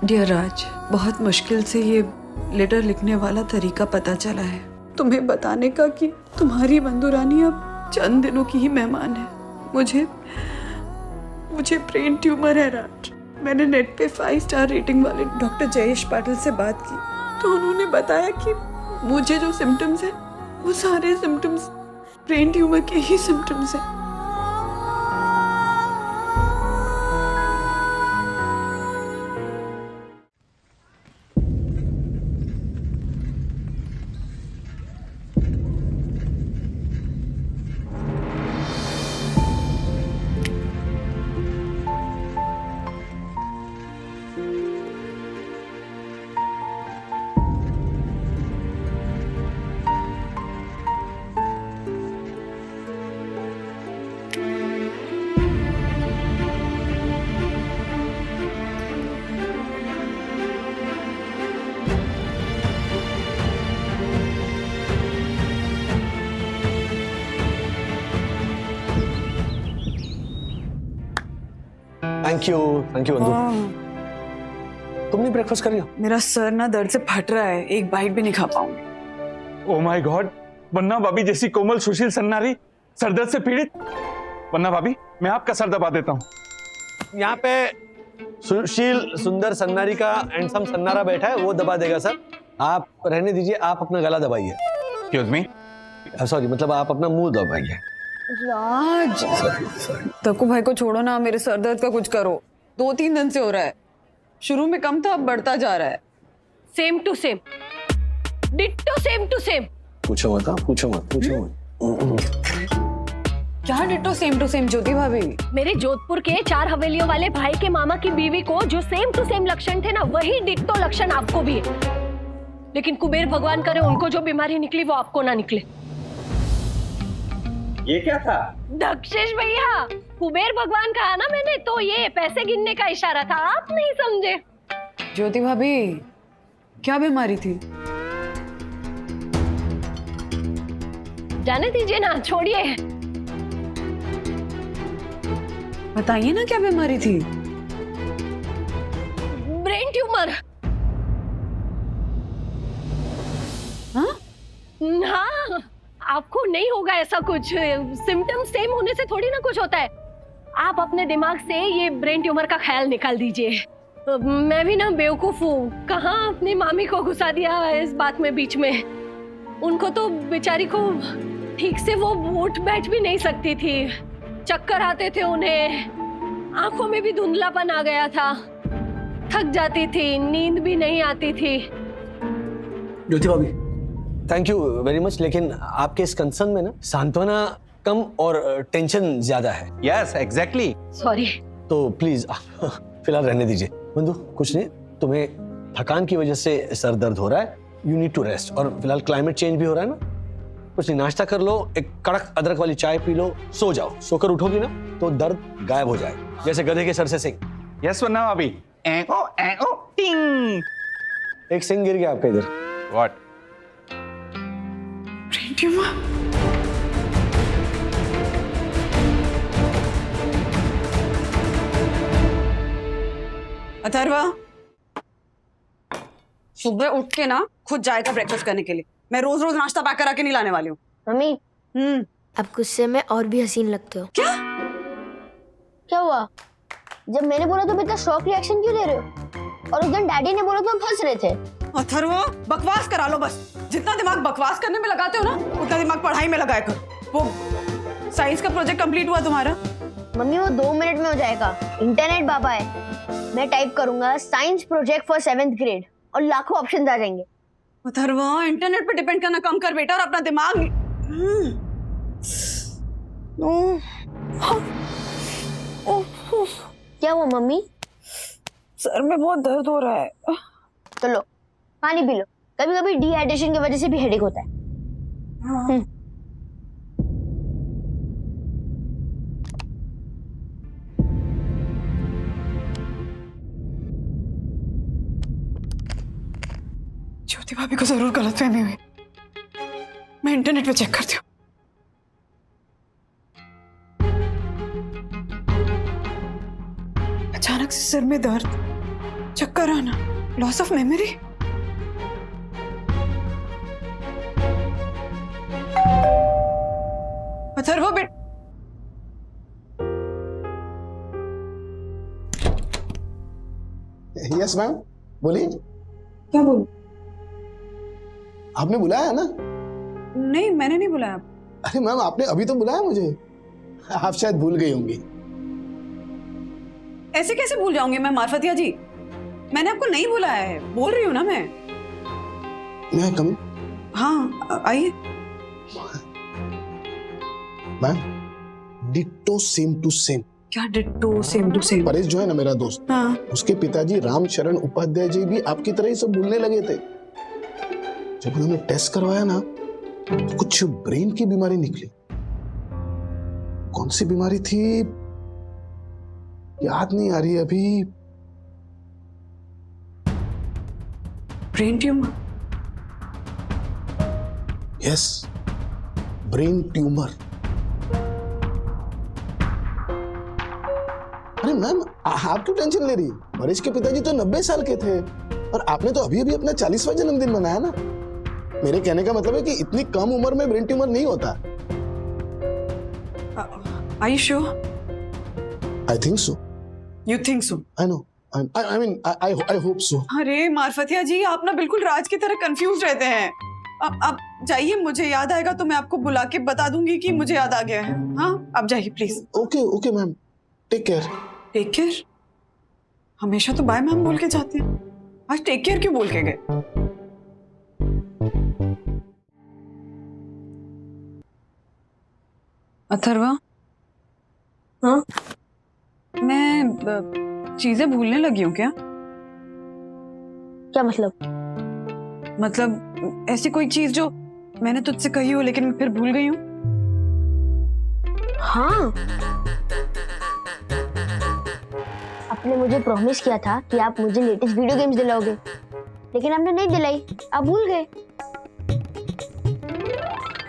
Dear राज, बहुत मुश्किल से ये लेटर लिखने वाला तरीका पता चला है तुम्हें बताने का कि तुम्हारी बंधु रानी अब चंद दिनों की ही मेहमान है। मुझे ब्रेन ट्यूमर है राज। मैंने नेट पे 5 स्टार रेटिंग वाले डॉक्टर जयेश पाटिल से बात की तो उन्होंने बताया कि मुझे जो सिम्टम्स है वो सारे सिम्टम्स ब्रेन ट्यूमर के ही सिम्टम्स हैं। थैंक यू बंधु। तुमने ब्रेकफास्ट कर लिया? मेरा सर ना दर्द से फट रहा है, एक बाइट भी नहीं खा पाऊंगी। ओह माय गॉड, वन्ना भाभी जैसी कोमल सुशील सन्नारी सरदर्द से पीड़ित। वन्ना भाभी, मैं आपका सर दबा देता हूँ। यहाँ पे सुशील सुंदर सन्नारी का हैंडसम सन्नारा बैठा है, वो दबा देगा सर। आप रहने दीजिए, आप अपना गला दबाइए। एक्सक्यूज मी, सॉरी, मतलब आप अपना मुंह दबाइए। राज, तक्कू भाई को छोड़ो ना, मेरे सर दर्द का कुछ करो। 2-3 दिन से हो रहा है, शुरू में कम था अब बढ़ता जा रहा है। Same to same, ditto same to same. पूछो मत। क्या ditto same to same Jyoti भाभी? मेरे जोधपुर के 4 हवेलियों वाले भाई के मामा की बीवी को जो सेम टू सेम लक्षण थे ना, वही डिट्टो लक्षण आपको भी है। लेकिन कुबेर भगवान करे उनको जो बीमारी निकली वो आपको ना निकले। ये क्या था? दक्षेश भैया, कुबेर भगवान कहा ना मैंने, तो ये पैसे गिनने का इशारा था, आप नहीं समझे। ज्योति भाभी, क्या बीमारी थी? जाने दीजिए ना, छोड़िए। बताइए ना क्या बीमारी थी? Brain tumour. हाँ? हाँ, आपको नहीं होगा ऐसा कुछ। सिम्टम सेम होने से थोड़ी ना कुछ होता है। आप अपने दिमाग से ये ब्रेन ट्यूमर का ख्याल निकाल दीजिए। मैं भी ना बेवकूफ हूँ, कहाँ अपनी मामी को घुसा दिया इस बात में बीच में। उनको तो बेचारी को ठीक से वो उठ बैठ भी नहीं सकती थी, चक्कर आते थे उन्हें, आंखों में भी धुंधलापन आ गया था, थक जाती थी, नींद भी नहीं आती थी। ज्योति भाभी, थैंक यू वेरी मच, लेकिन आपके इस कंसर्न में ना सांत्वना कम और टेंशन ज्यादा है। Yes exactly. सॉरी। तो प्लीज फिलहाल रहने दीजिए। बंधु, कुछ नहीं, तुम्हें थकान की वजह से सर दर्द हो रहा है, यू नीड टू रेस्ट। और फिलहाल क्लाइमेट चेंज भी हो रहा है ना, कुछ नहीं, नाश्ता कर लो, एक कड़क अदरक वाली चाय पी लो, सो जाओ। सोकर उठोगी ना तो दर्द गायब हो जाएगा, जैसे गधे के सर से सिंग। यस वन्ना भाभी। एओ टिंग। एक सिंग गिर गया आपका इधर। व्हाट? Brain tumour? अथर्वा, सुबह उठ के ना खुद जाएगा ब्रेकफास्ट करने के लिए। मैं रोज रोज नाश्ता पैक करा के नहीं लाने वाली हूँ। मम्मी, अब गुस्से में और भी हसीन लगते हो। क्या हुआ? जब मैंने बोला तो इतना शॉक रिएक्शन क्यों दे रहे हो? और उस दिन डैडी ने बोला तो हम हंस रहे थे। अथर्वा, बकवास करा लो बस। जितना दिमाग बकवास करने में लगाते हो ना, उतना दिमाग पढ़ाई में लगाया कर। वो साइंस का प्रोजेक्ट कंप्लीट हुआ तुम्हारा? मम्मी, वो 2 मिनट में हो जाएगा। इंटरनेट बाबा है। मैं टाइप करूंगा science project for 7th grade और लाखों ऑप्शन आ जाएंगे। अथर्वा, इंटरनेट पे डिपेंड करना कम कर बेटा और अपना दिमाग। क्या हुआ मम्मी? सर में बहुत दर्द हो रहा है। तो लो, पानी पी लो। कभी कभी डिहाइड्रेशन की वजह से भी हेडेक होता है। ज्योति भाभी को जरूर गलतफहमी हुई। मैं इंटरनेट पे चेक करती हूँ। अचानक से सिर में दर्द, चक्कर आना, लॉस ऑफ मेमोरी। अथर्व बेट यस मैम, बोलिए। क्या बोलूं? आपने बुलाया है ना? नहीं, मैंने नहीं बुलाया। अरे मैम, आपने अभी तो बुलाया मुझे। आप शायद भूल गई होंगी। ऐसे कैसे भूल जाऊंगी मैं मार्फतिया जी? मैंने आपको नहीं बुलाया है, बोल रही हूँ ना मैं। मैं कम। हाँ, आइए। Ma'am, ditto same to same. क्या ditto same to same? Paresh जो है ना मेरा दोस्त, हाँ। उसके पिताजी रामचरण उपाध्याय जी भी आपकी तरह ही सब भूलने लगे थे। जब उन्होंने टेस्ट करवाया ना, तो कुछ ब्रेन की बीमारी निकली। कौन सी बीमारी थी याद नहीं आ रही अभी। Brain tumour? Yes, brain tumour. अरे मैम, आप क्यों टेंशन ले रही? परेश के पिताजी तो 90 साल के थे और आपने तो अभी अभी अपना 40वां जन्मदिन मनाया ना। मेरे कहने का मतलब है कि इतनी कम उम्र में ब्रेन ट्यूमर नहीं होता। Are you sure? I think so. You think so? I know. I mean, I hope so. अरे मार्फतिया जी, आप ना बिल्कुल राज की तरह कंफ्यूज रहते हैं। आप जाइए, मुझे याद आएगा तो मैं आपको बुला के बता दूंगी कि मुझे याद आ गया है। हाँ, आप जाइए please. Okay ma'am, take care. Take care? हमेशा तो बाय मैम बोल के जाते हैं, आज टेक केयर क्यों बोल के गए? अथर्वा? हाँ? मैं चीजें भूलने लगी हूँ क्या? क्या मतलब? मतलब ऐसी कोई चीज जो मैंने तुझसे कही हो लेकिन फिर भूल गई हूँ? हाँ, आपने मुझे प्रॉमिस किया था कि आप मुझे लेटेस्ट वीडियो गेम्स दिलाओगे, लेकिन आपने नहीं दिलाई, आप भूल गए।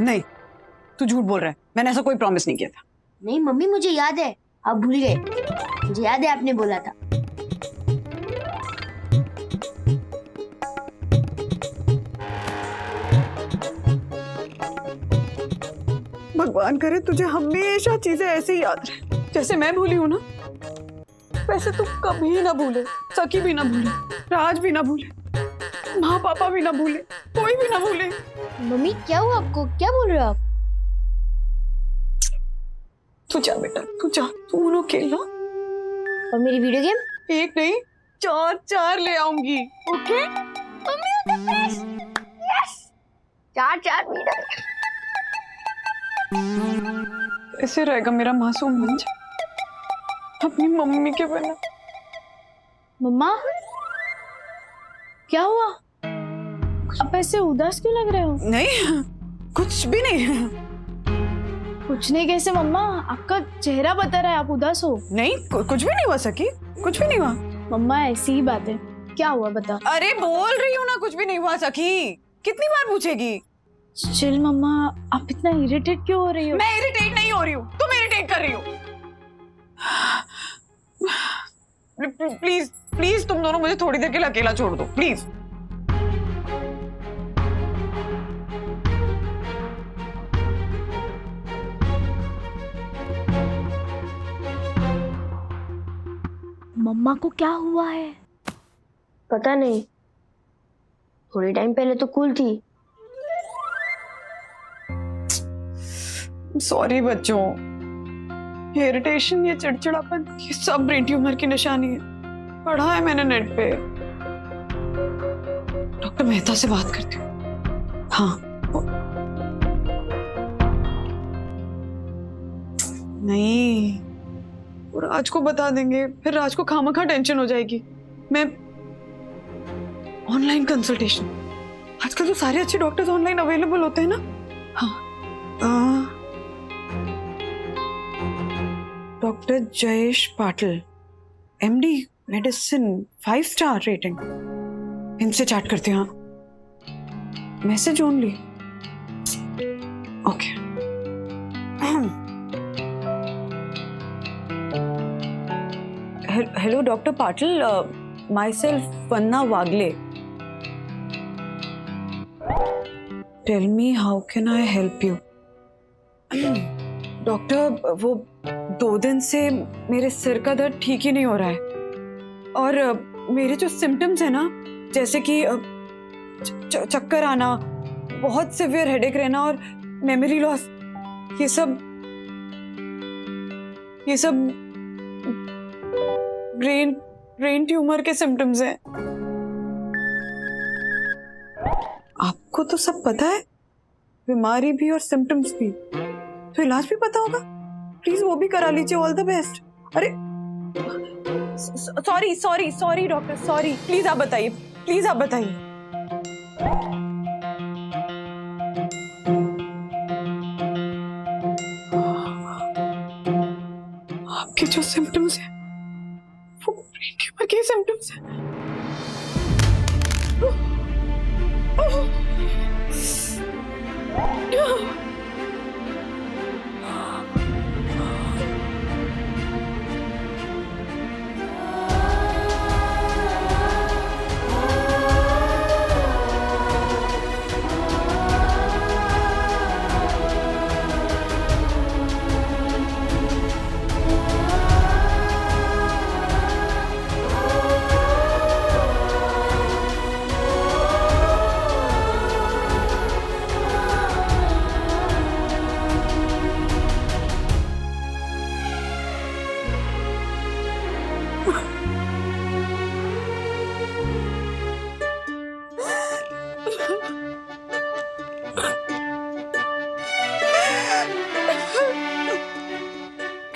नहीं, तू झूठ बोल रहा है, मैंने ऐसा कोई प्रॉमिस नहीं किया था। नहीं मम्मी, मुझे याद है, आप भूल गए। मुझे याद है आपने बोला था। भगवान करे तुझे हमेशा चीजें ऐसे ही याद रहे, जैसे मैं भूली हूँ ना वैसे तू कभी ना भूले, सकी भी ना भूले, राज भी ना भूले, माँ पापा भी ना भूले, कोई भी ना भूले। मम्मी क्या हुआ आपको? क्या बोल रहे हो आप? तू जा बेटा, तू जा, तू उन्हों खेलना। और मेरी वीडियो गेम? एक नहीं, चार ले आऊंगी। Okay mummy yes, 4 video. ऐसे रहेगा मेरा मासूम बच्चा अपनी मम्मी के बिना। मम्मा क्या हुआ? आप ऐसे उदास क्यों लग रहे हो? नहीं, कुछ भी नहीं। कुछ नहीं कैसे मम्मा? आपका चेहरा बता रहा है आप उदास हो। नहीं, कुछ भी नहीं हुआ सकी, कुछ भी नहीं हुआ। मम्मा ऐसी ही बात है, क्या हुआ बता। अरे बोल रही हूँ ना, कुछ भी नहीं हुआ सकी, कितनी बार पूछेगी? चिल मम्मा, आप इतना इरिटेट क्यों हो रही हो? मैं इरिटेट नहीं हो रही हूँ, तुम इरिटेट कर रही हो। प्लीज प्लीज तुम दोनों मुझे थोड़ी देर के लिए अकेला छोड़ दो प्लीज। मम्मा को क्या हुआ है? पता नहीं, थोड़ी टाइम पहले तो कूल थी। सॉरी बच्चों, ये इरिटेशन, ये चिड़चिड़ापन, ये सब ब्रेन ट्यूमर की निशानी है। पढ़ा है मैंने नेट पे। डॉक्टर मेहता से बात करती हूँ। हाँ, नहीं, वो राज को बता देंगे, फिर राज को खामखा टेंशन हो जाएगी। मैं ऑनलाइन कंसल्टेशन, आजकल तो सारे अच्छे डॉक्टर्स ऑनलाइन अवेलेबल होते हैं ना। हाँ, doctor Jayesh Patil, MD medicine, 5 star rating. इनसे चैट करते हैं। Message only. Okay. Hello doctor Patil, myself Vanna Wagle. Tell me, how can I help you? Doctor, वो 2 दिन से मेरे सिर का दर्द ठीक ही नहीं हो रहा है और मेरे जो सिम्टम्स है ना, जैसे कि चक्कर आना, बहुत सिवियर हेडेक रहना और मेमोरी लॉस, ये सब ब्रेन ट्यूमर के सिम्टम्स हैं। आपको तो सब पता है, बीमारी भी और सिम्टम्स भी, तो इलाज भी पता होगा। प्लीज वो भी करा लीजिए। All the best. अरे सॉरी डॉक्टर, सॉरी। प्लीज आप बताइए, प्लीज आप बताइए। आपके जो सिम्टम्स हैं वो ब्रेन ट्यूमर के सिम्टम्स हैं।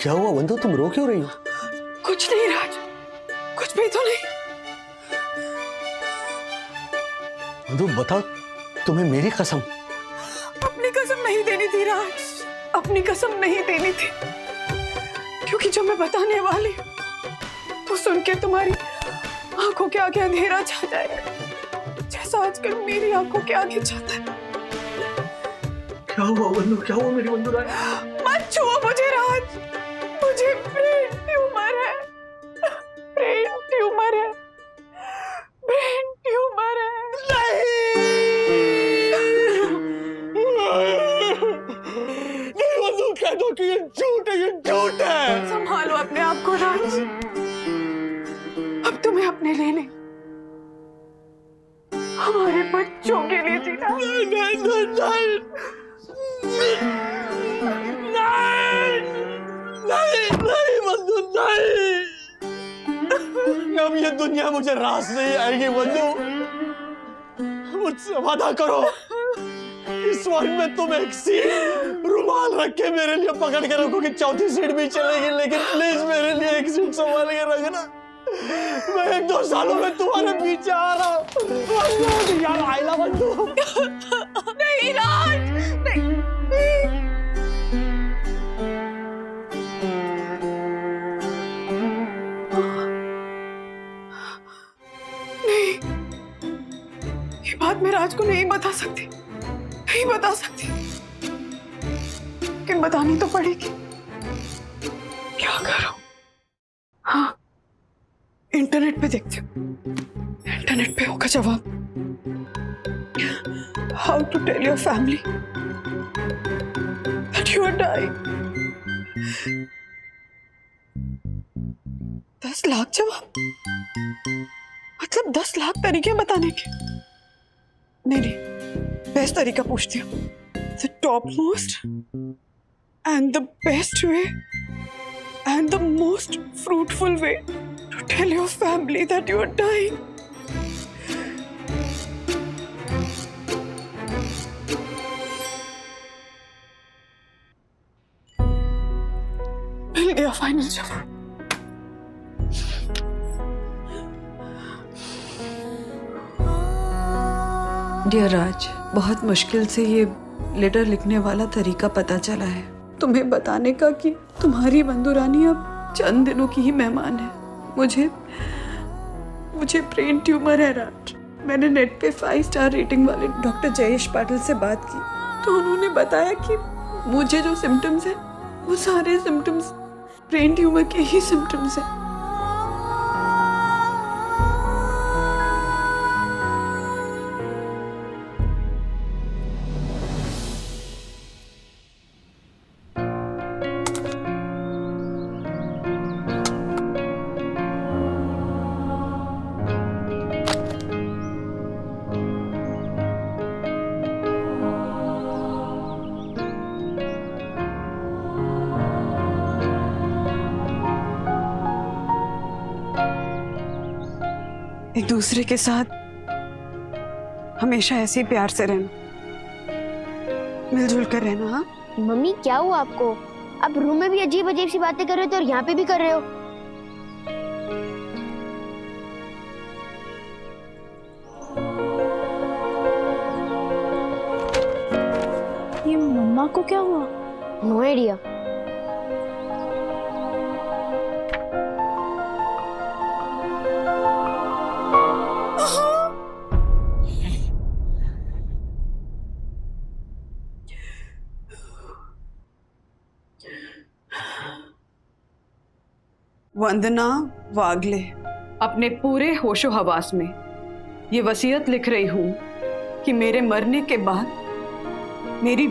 क्या हुआ वंदु, तुम रो क्यों रही हो? कुछ नहीं राज, कुछ भी तो नहीं। वंदु बताओ, तुम्हें मेरी कसम। अपनी कसम नहीं देनी थी राज, अपनी कसम नहीं देनी थी, क्योंकि जो मैं बताने वाली वो सुन के तुम्हारी आंखों के आगे अंधेरा छा जाएगा, जैसा आजकल मेरी आंखों के आगे छाता है। क्या हुआ वंदु, क्या हुआ मेरी वंदु राय? मत छुओ मुझे राज, मुझे ब्रेन ट्यूमर है, ब्रेन ट्यूमर है, ब्रेन ट्यूमर है। नहीं वंदु, कह दो कि ये झूठ है, ये झूठ है। संभालो अपने आप को राज, अब तुम्हें अपने लिए नहीं, हमारे बच्चों के लिए जीना। नहीं वंदु, नहीं। अब ये दुनिया मुझे रास नहीं आएगी वंदु, मुझसे वादा करो। इस वक्त में तुम एक सीट रुमाल रख के मेरे लिए पकड़ के रखो कि 4थी सीट भी चलेगी, लेकिन प्लीज मेरे लिए एक सीट संभाल के रखना। मैं 1-2 सालों में तुम्हारे पीछे आ रहा हूँ यार। आइला वंदु। नहीं राज, नहीं। ये बात मैं राज को नहीं बता सकती, नहीं बता सकती, लेकिन बतानी तो पड़ेगी। क्या करूं? हाँ, इंटरनेट पे देखती हूँ, इंटरनेट पे होगा जवाब। How to tell your family that you are dying? 10 lakh जवाब, मतलब 10 लाख तरीके बताने के। नहीं, बेस्ट तरीका पूछती हूँ। The topmost and the best way and the most fruitful way to tell your family that you are dying. मिल गया फाइनल जवाब। डियर राज, बहुत मुश्किल से ये लेटर लिखने वाला तरीका पता चला है तुम्हें बताने का कि तुम्हारी बंधु रानी अब चंद दिनों की ही मेहमान है। मुझे ब्रेन ट्यूमर है राज। मैंने नेट पे 5 स्टार रेटिंग वाले डॉक्टर जयेश पाटिल से बात की, तो उन्होंने बताया कि मुझे जो सिम्टम्स हैं वो सारे सिम्टम्स ब्रेन ट्यूमर के ही सिम्टम्स हैं। दूसरे के साथ हमेशा ऐसे ही प्यार से रहना, मिलजुल कर रहना। हाँ मम्मी क्या हुआ आपको? आप रूम में भी अजीब अजीब सी बातें कर रहे थे और यहाँ पे भी कर रहे हो। ये मम्मा को क्या हुआ? No idea. वंदना वागले अपने पूरे होशो हवास में ये वसीयत लिख रही हूं कि मेरे मरने के बाद मेरी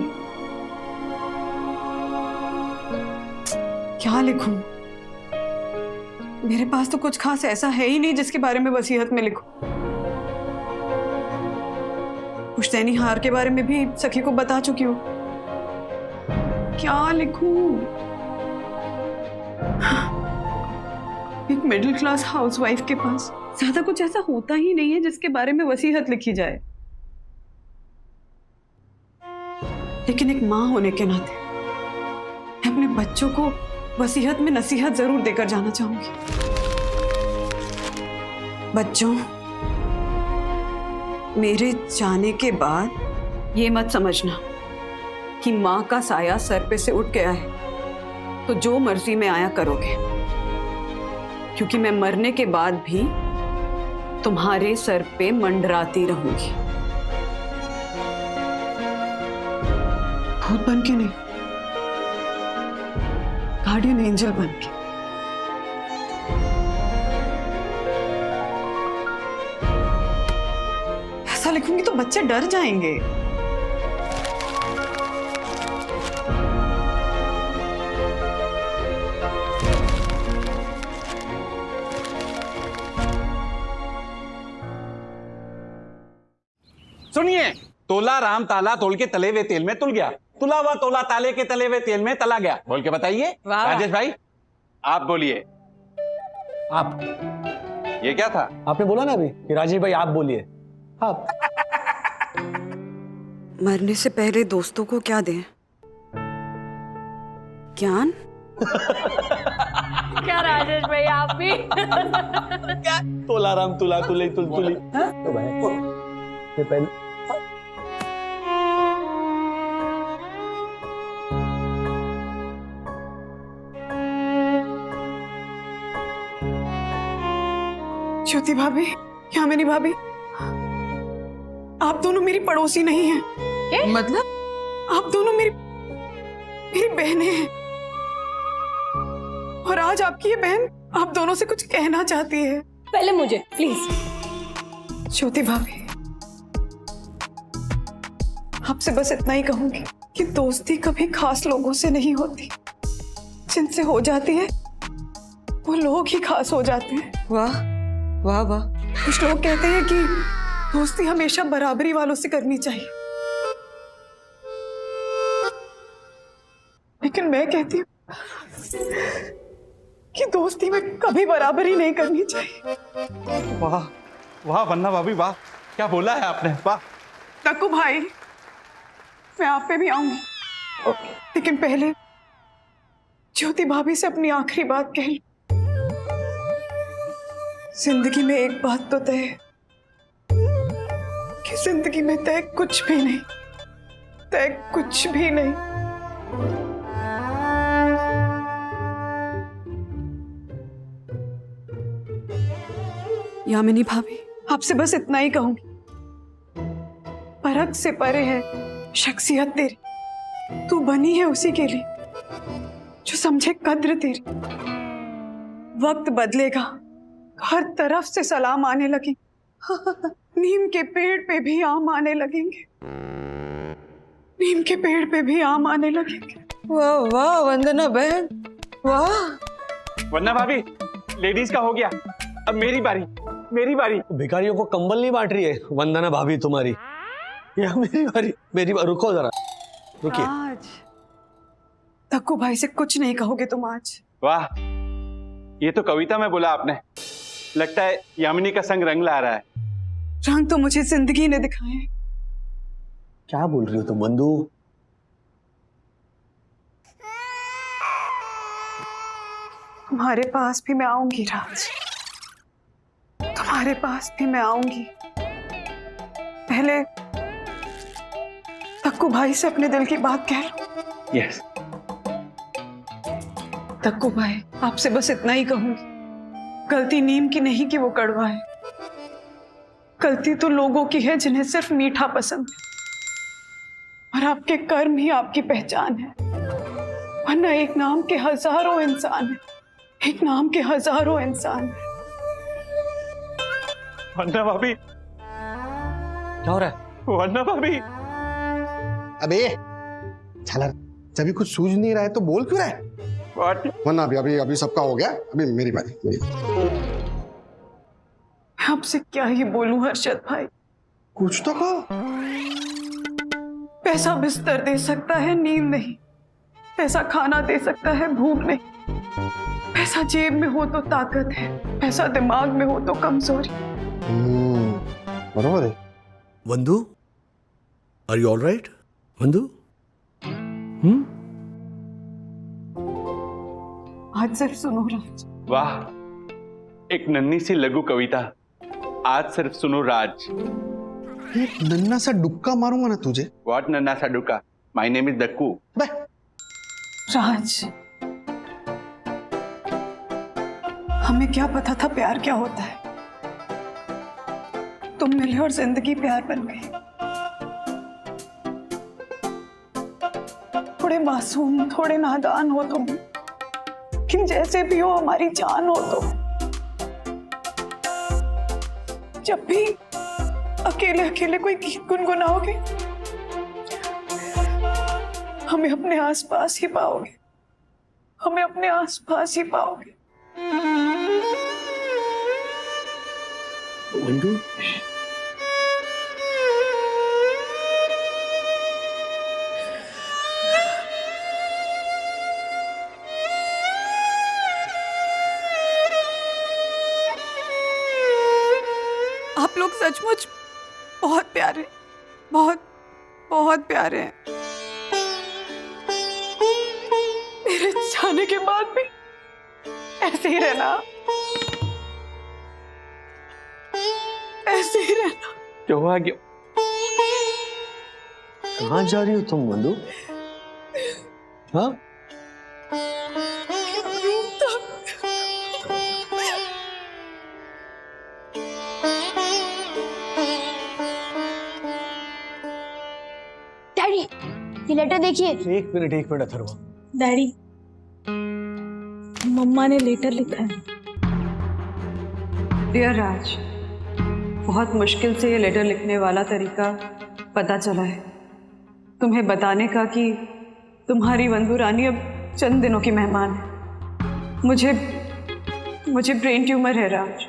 क्या लिखूं? मेरे पास तो कुछ खास ऐसा है ही नहीं जिसके बारे में वसीयत में लिखूं। पुश्तैनी हार के बारे में भी सखी को बता चुकी हूं। क्या लिखूं? एक मिडिल क्लास हाउसवाइफ के पास ज्यादा कुछ ऐसा होता ही नहीं है जिसके बारे में वसीयत लिखी जाए, लेकिन एक मां होने के नाते मैं अपने बच्चों को वसीयत में नसीहत जरूर देकर जाना चाहूंगी। बच्चों, मेरे जाने के बाद ये मत समझना कि मां का साया सर पे से उठ गया है तो जो मर्जी में आया करोगे, क्योंकि मैं मरने के बाद भी तुम्हारे सर पे मंडराती रहूंगी। भूत बन के नहीं, गार्डियन एंजल बन के। ऐसा लिखूंगी तो बच्चे डर जाएंगे। सुनिए, तोला राम ताला तोल के तले हुए तेल में तुल गया, तुला हुआ तोला ताले के तले हुए तेल में तला गया। बोल के बताइए राजेश भाई, आप बोलिए। आप, ये क्या था? आपने बोला ना अभी कि राजेश भाई आप बोलिए। आप मरने से पहले दोस्तों को क्या दें? ज्ञान? क्या राजेश भाई आप भी? तोला राम तुला तुले तुल तुली। तो भाई ये पहले ज्योति भाभी, यामिनी भाभी, आप दोनों मेरी पड़ोसी नहीं हैं। क्या? मतलब आप दोनों मेरी बहनें हैं, और आज आपकी ये बहन आप दोनों से कुछ कहना चाहती है। पहले मुझे प्लीज। ज्योति भाभी, आपसे बस इतना ही कहूंगी कि दोस्ती कभी खास लोगों से नहीं होती, जिनसे हो जाती है वो लोग ही खास हो जाते हैं। वाह वाह वाह। कुछ लोग कहते हैं कि दोस्ती हमेशा बराबरी वालों से करनी चाहिए, लेकिन मैं कहती हूँ कि दोस्ती में कभी बराबरी नहीं करनी चाहिए। वाह वाह वन्ना भाभी, वाह क्या बोला है आपने, वाह। तक्कू भाई, मैं आप पे भी आऊंगी, लेकिन पहले ज्योति भाभी से अपनी आखिरी बात कह लूं। जिंदगी में एक बात तो तय है कि जिंदगी में तय कुछ भी नहीं, तय कुछ भी नहीं। यामिनी भाभी, आपसे बस इतना ही कहूंगी, परख से परे है शख्सियत तेरी, तू बनी है उसी के लिए जो समझे कद्र तेरी। वक्त बदलेगा, हर तरफ से सलाम आने लगे, नीम के पेड़ पे भी आम आने लगेंगे, नीम के पेड़ पे भी आम आने लगेंगे। वाह वाह वंदना बहन, वाह। वन्ना भाभी, लेडीज का हो गया, अब मेरी बारी, मेरी बारी। भिखारियों को कंबल नहीं बांट रही है वंदना भाभी तुम्हारी, या मेरी बारी? मेरी बारी, रुको जरा, रुकिए। आज तक्कू भाई से कुछ नहीं कहोगे तुम आज? वाह, ये तो कविता में बोला आपने। लगता है यामिनी का संग रंग ला रहा है। रंग तो मुझे जिंदगी ने दिखाए हैं। क्या बोल रही हो तुम बंधु? तुम्हारे पास भी मैं आऊंगी राज, तुम्हारे पास भी मैं आऊंगी। पहले तक्कू भाई से अपने दिल की बात कह लो। यस। तक्कू भाई, आपसे बस इतना ही कहूंगी, गलती नीम की नहीं कि वो कड़वा है, गलती तो लोगों की है जिन्हें सिर्फ मीठा पसंद है, और आपके कर्म ही आपकी पहचान है। वरना एक नाम के हजारों इंसान है, एक नाम के हजारों इंसान है। वन्ना भाभी, क्या हो रहा है? वन्ना भाभी। अबे झालर, जब भी कुछ सूझ नहीं रहा है तो बोल क्यों रहा है? What? वरना अभी अभी सबका हो गया, अभी मेरी बारी। मैं आपसे क्या ही बोलूं हर्षद भाई, कुछ तो कहो। पैसा बिस्तर दे सकता है, नींद नहीं। पैसा खाना दे सकता है, भूख नहीं। पैसा जेब में हो तो ताकत है, पैसा दिमाग में हो तो कमजोरी। बरोबर है। बंधु, आर यू ऑल राइट? बंधु? आज सिर्फ सुनो राज। वाह, एक नन्ही सी लघु कविता। आज सिर्फ सुनो राज। एक नन्ना सा डुक्का मारूंगा ना तुझे। व्हाट नन्ना सा डुका? My name is Dakku. Raj, हमें क्या पता था प्यार क्या होता है। तुम मिले और जिंदगी प्यार बन गई। थोड़े मासूम, थोड़े नादान हो तुम, लेकिन जैसे भी हो हमारी जान हो तुम। जब भी अकेले अकेले कोई गीत गुनगुनाओगे, हमें अपने आसपास ही पाओगे, हमें अपने आसपास ही पाओगे। बंधु? आप लोग सचमुच बहुत प्यारे, बहुत बहुत प्यारे हैं। मेरे जाने के बाद भी ऐसे ही रहना, ऐसे ही रहना। जो हुआ कि कहाँ जा रही हो तुम बंधु? हाँ? डैडी, ये लेटर देखिए। एक मिनट अथर्वा। डैडी, मम्मा ने लेटर लिखा है। डियर राज, बहुत मुश्किल से ये लेटर लिखने वाला तरीका पता चला है तुम्हें बताने का कि तुम्हारी बंधु रानी अब चंद दिनों की मेहमान है। मुझे ब्रेन ट्यूमर है राज।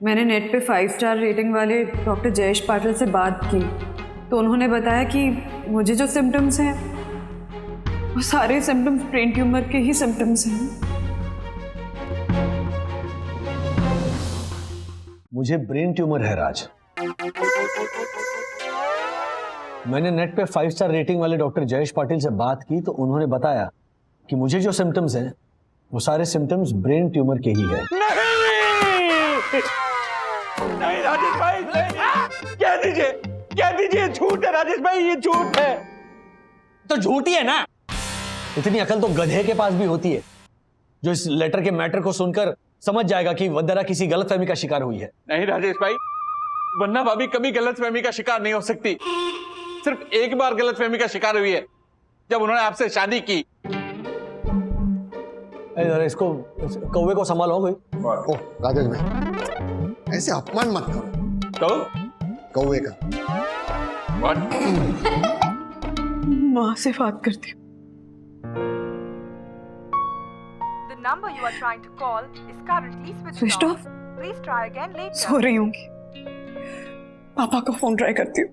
मैंने नेट पे 5 स्टार रेटिंग वाले डॉक्टर जयेश पाटिल से बात की तो उन्होंने बताया कि मुझे जो सिम्टम्स हैं वो सारे सिम्टम्स ब्रेन ट्यूमर के ही सिम्टम्स हैं। मुझे ब्रेन ट्यूमर है राज। मैंने नेट पे 5 स्टार रेटिंग वाले डॉक्टर जयेश पाटिल से बात की तो उन्होंने बताया कि मुझे जो सिम्टम्स हैं वो सारे सिम्टम्स ब्रेन ट्यूमर के ही है। नहीं राजेश भाई, नहीं। कह दीजिए झूठ है राजेश भाई, ये झूठ है। तो झूठी है ना। इतनी अकल तो गधे के पास भी होती है जो इस लेटर के मैटर को सुनकर समझ जाएगा कि वंदना किसी गलतफहमी का शिकार हुई है। नहीं राजेश भाई, वन्ना भाभी कभी गलतफहमी का शिकार नहीं हो सकती। सिर्फ एक बार गलतफहमी का शिकार हुई है, जब उन्होंने आपसे शादी की। जरा इसको, कौवे को संभालो कोई। ओ राजेश भाई, ऐसे अपमान मत करो। तो कौवे का माँ से बात करती हूँ। The number you are trying to call is currently switched Switched off. Please try again later. सो रही होंगी, पापा को फोन ट्राई करती हूँ।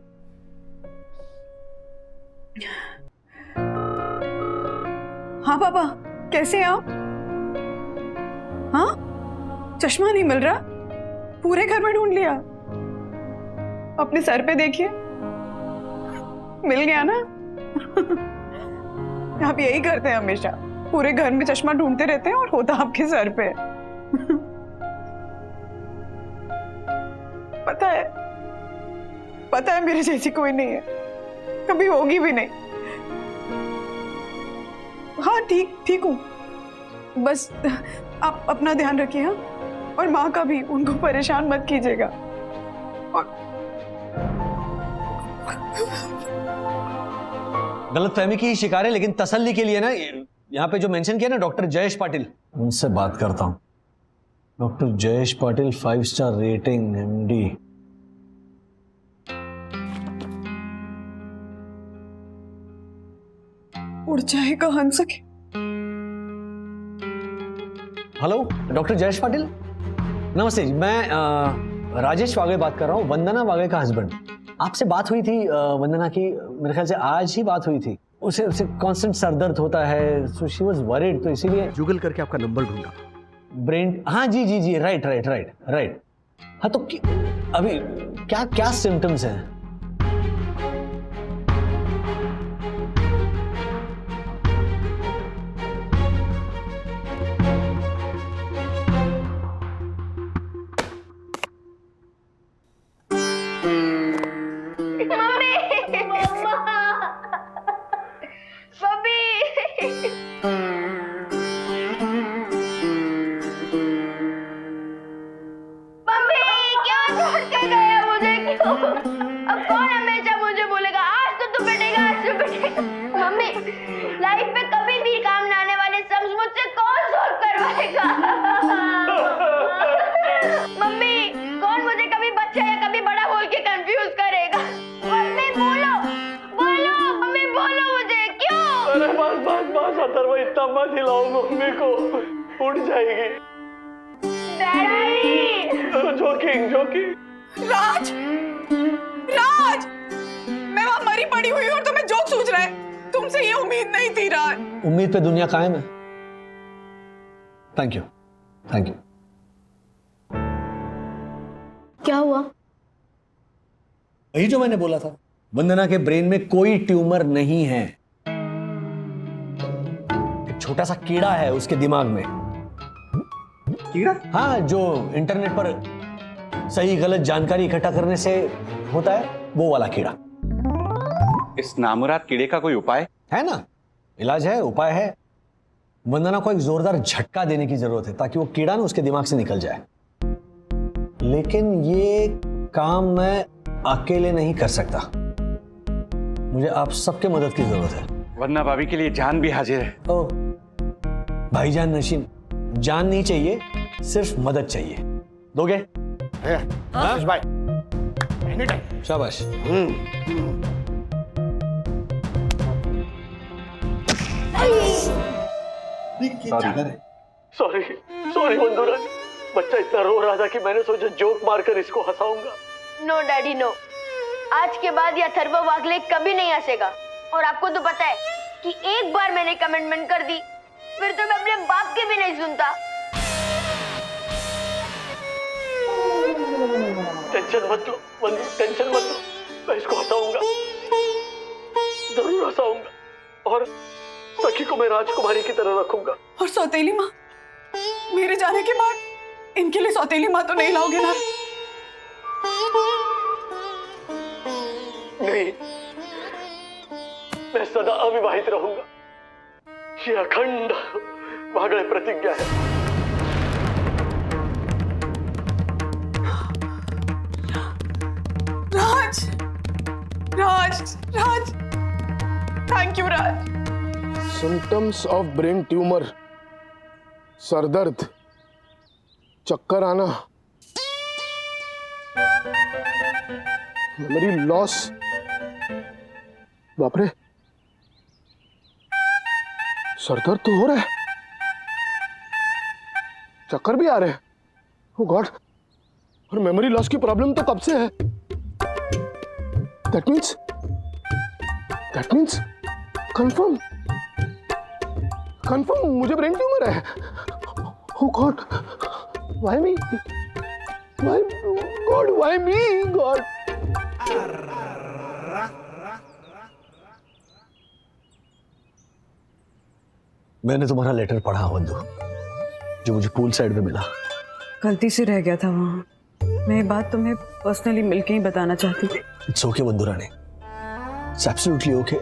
हाँ पापा, कैसे हैं आप? हाँ, चश्मा नहीं मिल रहा। पूरे घर में ढूंढ लिया। अपने सर पे देखिए, मिल गया ना। आप यही करते हैं हमेशा, पूरे घर में चश्मा ढूंढते रहते हैं और होता आपके सर पे। पता है मेरे जैसी कोई नहीं है, कभी होगी भी नहीं। हाँ ठीक हूँ, बस आप अपना ध्यान रखिए। हाँ, और माँ का भी, उनको परेशान मत कीजिएगा। और गलतफहमी की शिकार है, लेकिन तसल्ली के लिए ना यहाँ पे जो मेंशन किया ना डॉक्टर जयेश पाटिल, उनसे बात करता हूँ। Doctor Jayesh Patil, 5 star rating, MD। उड़ जाएगा हंस के। हेलो डॉक्टर जयेश पाटिल, नमस्ते जी। मैं राजेश वागे बात कर रहा हूँ, वंदना वागे का हस्बैंड। आपसे बात हुई थी वंदना की, मेरे ख्याल से आज ही बात हुई थी। उसे कांस्टेंट सर दर्द होता है, सो शी वाज वरीड, तो इसीलिए गूगल करके आपका नंबर ढूंढा। ब्रेन, हाँ जी, राइट। हाँ तो अभी क्या सिम्टम्स हैं? अब कौन हमेशा मुझे बोलेगा आज तो तू बैठेगा, आज तो बैठेगा। मम्मी, लाइफ में कभी भी काम ना आने वाले सम्स मुझसे कौन सॉल्व करवाएगा? मम्मी, कौन मुझे कभी बच्चा या कभी बड़ा बोल के कंफ्यूज करेगा? मम्मी बोलो मम्मी बोलो, मुझे क्यों? अरे बस अथर्व, इतना मत हिलाओ मम्मी को, उठ जाएगी। Daddy, joking. राज, मैं वहां मरी पड़ी हुई हूँ और तुम्हें जोक सूझ रहा है। तुमसे ये उम्मीद नहीं थी राज। उम्मीद पे दुनिया कायम है। Thank you. क्या हुआ? वही जो मैंने बोला था, वंदना के ब्रेन में कोई ट्यूमर नहीं है। एक छोटा सा कीड़ा है उसके दिमाग में। कीड़ा? हाँ, जो इंटरनेट पर सही गलत जानकारी इकट्ठा करने से होता है, वो वाला कीड़ा। इस नामुराद कीड़े का कोई उपाय है ना? इलाज है, उपाय है। वंदना को एक जोरदार झटका देने की जरूरत है ताकि वो कीड़ा ना उसके दिमाग से निकल जाए। लेकिन ये काम मैं अकेले नहीं कर सकता, मुझे आप सबके मदद की जरूरत है। वरना भाभी के लिए जान भी हाजिर है। ओ भाईजान नशीन, जान नहीं चाहिए, सिर्फ मदद चाहिए। दोगे? भाई, शाबाश। सॉरी बंधुराज, बच्चा इतना रो रहा था कि मैंने सोचा जोक मारकर इसको हंसाऊंगा। नो डैडी नो, आज के बाद ये अथर्व वागले कभी नहीं हंसेगा। और आपको तो पता है कि एक बार मैंने कमिटमेंट कर दी, फिर तो मैं अपने बाप की भी नहीं सुनता। टेंशन मत लो बंधु, टेंशन मत लो, मैं इसको हंसाऊंगा, जरूर हंसाऊंगा। और सखी को मैं राजकुमारी की तरह रखूंगा। और सौतेली माँ, मेरे जाने के बाद इनके लिए सौतेली माँ तो नहीं लाओगे ना? नहीं, मैं सदा अविवाहित रहूंगा, ये अखंड वागड़े प्रतिज्ञा है। Raj, thank you Raj. Symptoms of brain tumour, सरदर्द, चक्कर आना, मेमोरी लॉस। बाप रे, सरदर्द तो हो रहा है, चक्कर भी आ रहे हैं। ओह गॉड, और मेमोरी लॉस की प्रॉब्लम तो कब से है? That means confirm मुझे ब्रेन ट्यूमर है। Oh God, why me? Why, God, why me, God? मैंने तुम्हारा लेटर पढ़ा वंदु, जो मुझे पूल साइड में मिला। गलती से रह गया था वहाँ। मैं ये बात तुम्हें पर्सनली मिलके ही बताना चाहती थी। इट्स ओके वंदु रानी, इट्स एब्सोल्युटली ओके।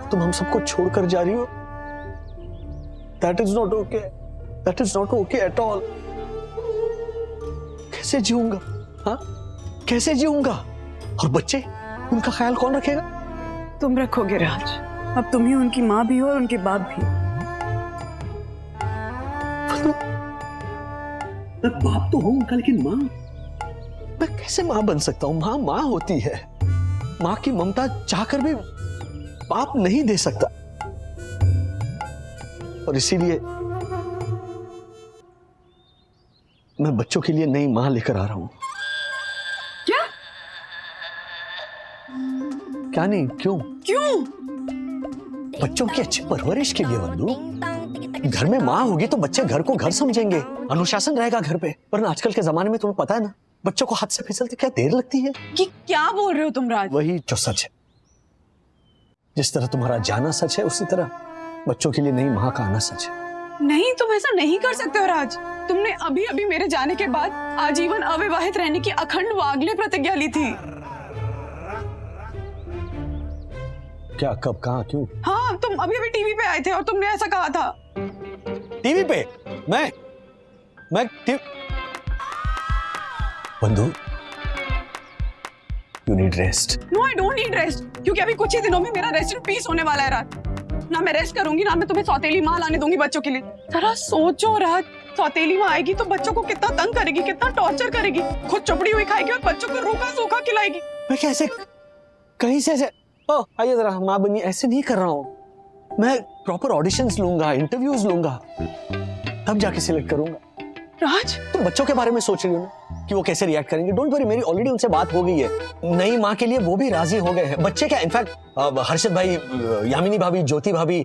तुम हम सबको छोड़कर जा रही हो, that is not okay, that is not okay at all. कैसे जीऊंगा? हाँ, कैसे जीऊंगा? और बच्चे, उनका ख्याल कौन रखेगा? तुम रखोगे राज, अब तुम ही उनकी माँ भी हो और उनके बाप भी। मैं बाप तो हूं, लेकिन माँ, मैं कैसे माँ बन सकता हूँ? माँ माँ होती है। माँ की ममता चाहकर भी बाप नहीं दे सकता, और इसीलिए मैं बच्चों के लिए नई माँ लेकर आ रहा हूं। क्या? क्या नहीं, क्यों? क्यों? बच्चों की अच्छी परवरिश के लिए वंदु। घर में माँ होगी तो बच्चे घर को घर समझेंगे, अनुशासन रहेगा घर पे। वरना आजकल के जमाने में तुम्हें पता है ना, बच्चों को हाथ से फिसलते क्या देर लगती है। कि क्या बोल रहे हो तुम राज? वही जो सच है। जिस तरह तुम्हारा जाना सच है, उसी तरह बच्चों के लिए नई माँ का आना सच है। नहीं, तुम ऐसा नहीं कर सकते हो राज। तुमने अभी अभी मेरे जाने के बाद आजीवन अविवाहित रहने की अखंड वाग्ले प्रतिज्ञा ली थी। क्या, कब, कहाँ, क्यों? हाँ, तुम अभी अभी टीवी पे आए थे और तुमने ऐसा कहा था। टीवी पे? मैं बंधु, you need rest. No, I don't need rest, क्योंकि अभी कुछ ही दिनों में मेरा रेस्ट इन पीस होने वाला है राज। ना मैं रेस्ट करूंगी, ना मैं तुम्हें सौतेली माँ लाने दूंगी बच्चों के लिए। जरा सोचो राज, सौतेली माँ आएगी तो बच्चों को कितना तंग करेगी, कितना टॉर्चर करेगी, खुद चुपड़ी हुई खाएगी और बच्चों को रूखा सूखा खिलाएगी। मैं कैसे, कहीं से ऐसे, ओ आइए जरा माँ बनिए, ऐसे नहीं कर रहा हूँ। मैं प्रॉपर ऑडिशंस लूंगा, इंटरव्यूज लूंगा, तब जाके सिलेक्ट करूंगा। राज, तुम बच्चों के बारे में सोच रही हो ना, कि वो कैसे रिएक्ट करेंगे। डोंट वरी, मेरी ऑलरेडी उनसे बात हो गई है। नई माँ के लिए वो भी राजी हो गए हैं। बच्चे क्या, इनफैक्ट हर्षद भाई, यामिनी भाभी, ज्योति भाभी,